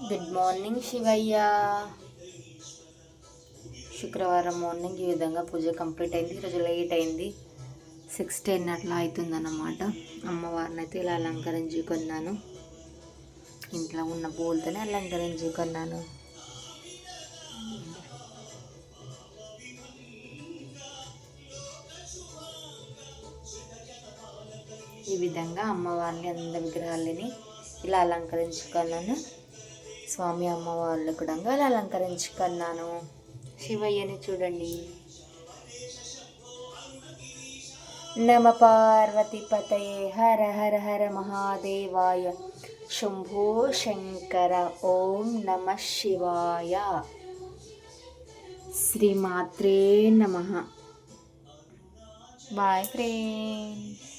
Good morning Shivayya. శుక్రవారం morning ఈ విధంగా పూజ కంప్లీట్ అయింది. ఈరోజు లేట్ అయింది, 6:10 అట్లా అవుతుందన్నమాట. అమ్మవారిని అయితే ఇలా అలంకరించుకున్నాను. ఇంట్లో ఉన్న పూలతోనే అలంకరించుకున్నాను. ఈ విధంగా అమ్మవారిని అందరి విగ్రహాలని ఇలా అలంకరించుకున్నాను. స్వామి అమ్మవార్లు కూడా ఇలా అలంకరించుకున్నాను. శివయ్యని చూడండి. నమ పార్వతీపతయే హర హర హర మహాదేవాయ శంభో శంకర. ఓం నమ శివాయ. శ్రీమాత్రే నమః. Bye friends.